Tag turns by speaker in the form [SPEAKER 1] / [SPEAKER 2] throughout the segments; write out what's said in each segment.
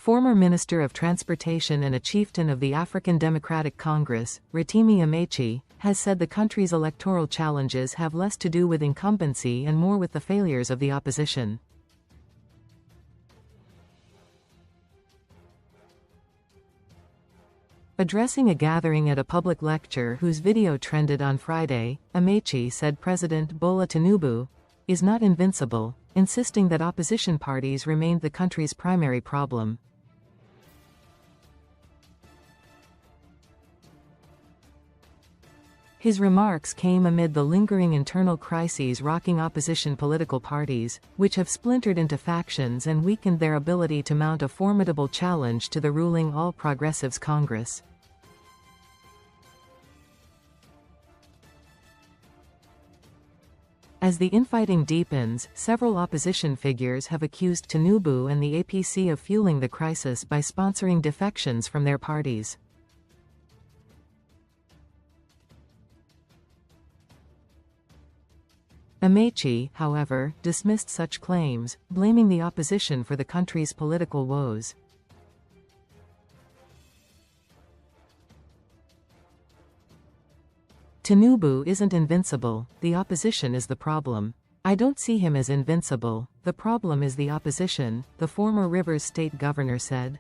[SPEAKER 1] Former Minister of Transportation and a chieftain of the African Democratic Congress, Rotimi Amaechi, has said the country's electoral challenges have less to do with incumbency and more with the failures of the opposition. Addressing a gathering at a public lecture whose video trended on Friday, Amaechi said President Bola Tinubu is not invincible, insisting that opposition parties remained the country's primary problem. His remarks came amid the lingering internal crises rocking opposition political parties, which have splintered into factions and weakened their ability to mount a formidable challenge to the ruling All Progressives Congress. As the infighting deepens, several opposition figures have accused Tinubu and the APC of fueling the crisis by sponsoring defections from their parties. Amaechi, however, dismissed such claims, blaming the opposition for the country's political woes. Tinubu isn't invincible, the opposition is the problem. I don't see him as invincible, the problem is the opposition, the former Rivers State governor said.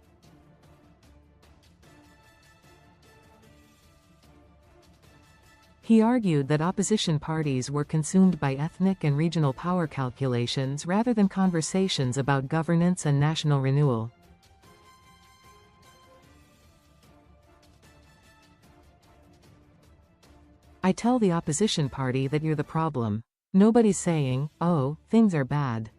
[SPEAKER 1] He argued that opposition parties were consumed by ethnic and regional power calculations rather than conversations about governance and national renewal. I tell the opposition party that you're the problem. Nobody's saying, oh, things are bad.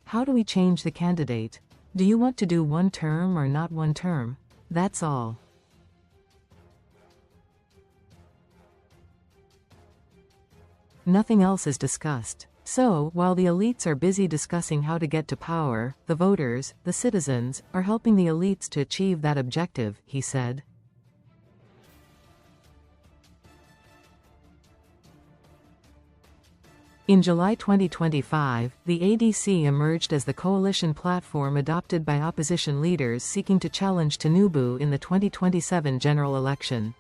[SPEAKER 1] How do we change the candidate? Do you want to do one term or not one term? That's all. Nothing else is discussed. So, while the elites are busy discussing how to get to power, the voters, the citizens, are helping the elites to achieve that objective, he said. In July 2025, the ADC emerged as the coalition platform adopted by opposition leaders seeking to challenge Tinubu in the 2027 general election.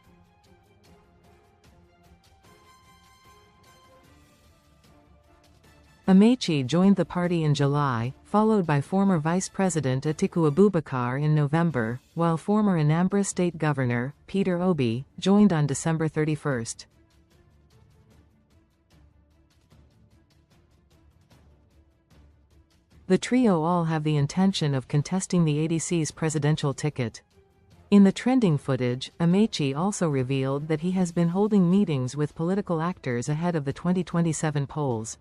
[SPEAKER 1] Amaechi joined the party in July, followed by former Vice President Atiku Abubakar in November, while former Anambra State Governor, Peter Obi, joined on December 31. The trio all have the intention of contesting the ADC's presidential ticket. In the trending footage, Amaechi also revealed that he has been holding meetings with political actors ahead of the 2027 polls.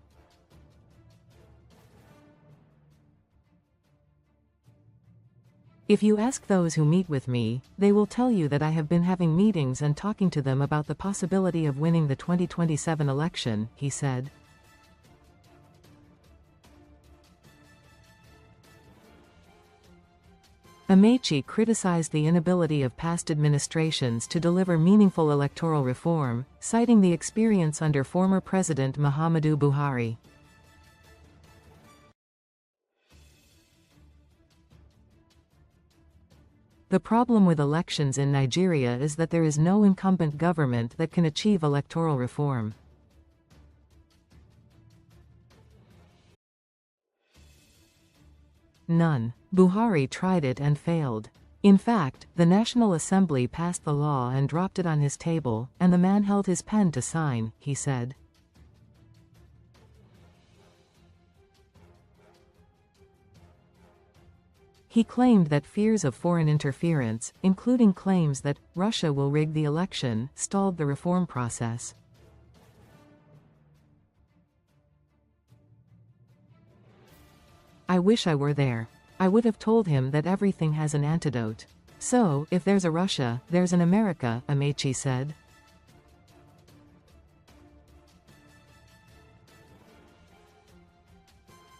[SPEAKER 1] If you ask those who meet with me, they will tell you that I have been having meetings and talking to them about the possibility of winning the 2027 election, he said. Amaechi criticized the inability of past administrations to deliver meaningful electoral reform, citing the experience under former President Muhammadu Buhari. The problem with elections in Nigeria is that there is no incumbent government that can achieve electoral reform. None. Buhari tried it and failed. In fact, the National Assembly passed the law and dropped it on his table, and the man held his pen to sign, he said. He claimed that fears of foreign interference, including claims that Russia will rig the election, stalled the reform process. I wish I were there. I would have told him that everything has an antidote. So, if there's a Russia, there's an America, Amaechi said.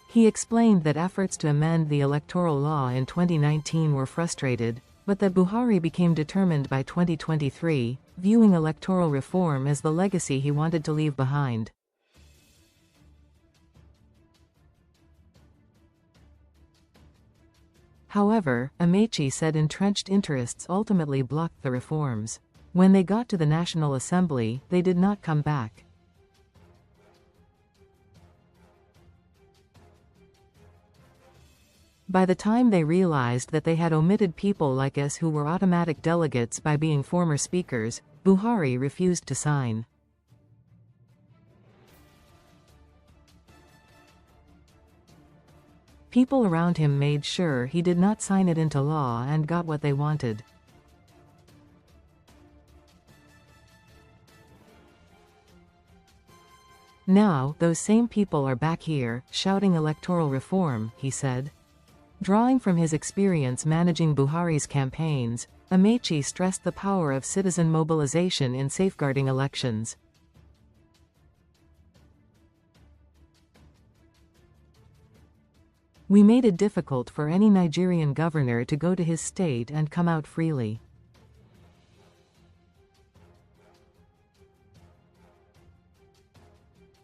[SPEAKER 1] He explained that efforts to amend the electoral law in 2019 were frustrated, but that Buhari became determined by 2023, viewing electoral reform as the legacy he wanted to leave behind. However, Amaechi said entrenched interests ultimately blocked the reforms. When they got to the National Assembly, they did not come back. By the time they realized that they had omitted people like us who were automatic delegates by being former speakers, Buhari refused to sign. People around him made sure he did not sign it into law and got what they wanted. Now, those same people are back here, shouting electoral reform, he said. Drawing from his experience managing Buhari's campaigns, Amaechi stressed the power of citizen mobilization in safeguarding elections. We made it difficult for any Nigerian governor to go to his state and come out freely.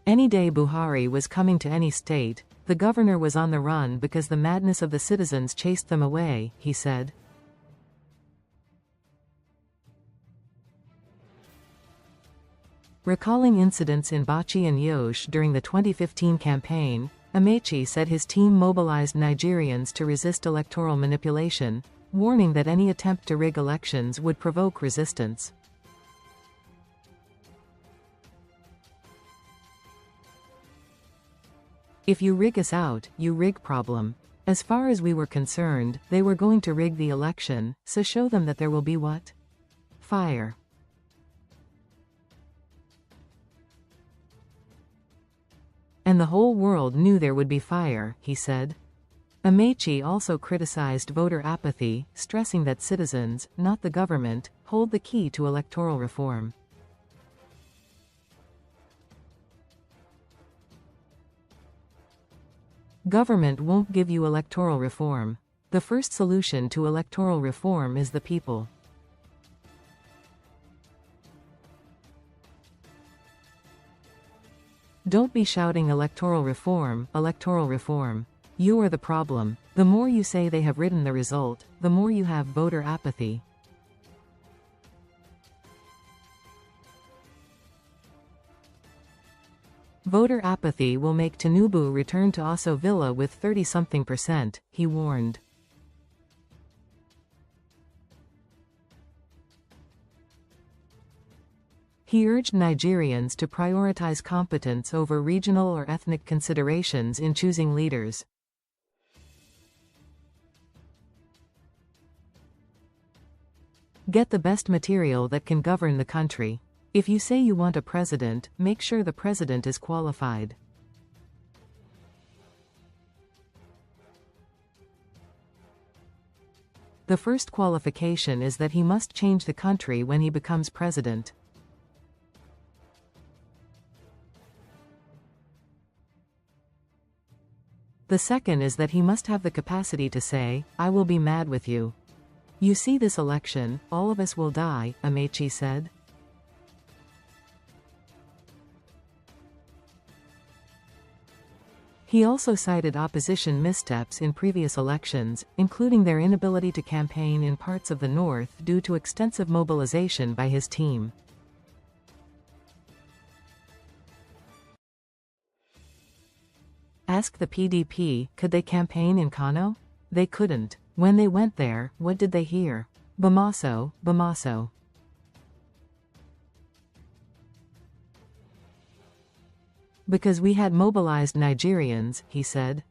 [SPEAKER 1] Any day Buhari was coming to any state, the governor was on the run because the madness of the citizens chased them away, he said. Recalling incidents in Bauchi and Yosh during the 2015 campaign, Amaechi said his team mobilized Nigerians to resist electoral manipulation, warning that any attempt to rig elections would provoke resistance. If you rig us out, you rig problem. As far as we were concerned, they were going to rig the election, so show them that there will be what? Fire. And the whole world knew there would be fire, he said. Amaechi also criticized voter apathy, stressing that citizens, not the government, hold the key to electoral reform. Government won't give you electoral reform. The first solution to electoral reform is the people. Don't be shouting electoral reform, electoral reform. You are the problem. The more you say they have written the result, the more you have voter apathy. Voter apathy will make Tinubu return to Aso Villa with 30-something%, he warned. He urged Nigerians to prioritize competence over regional or ethnic considerations in choosing leaders. Get the best material that can govern the country. If you say you want a president, make sure the president is qualified. The first qualification is that he must change the country when he becomes president. The second is that he must have the capacity to say, I will be mad with you. You see this election, all of us will die, Amaechi said. He also cited opposition missteps in previous elections, including their inability to campaign in parts of the north due to extensive mobilization by his team. Ask the PDP, could they campaign in Kano? They couldn't. When they went there, what did they hear? Bamaso, Bamaso. Because we had mobilized Nigerians, he said.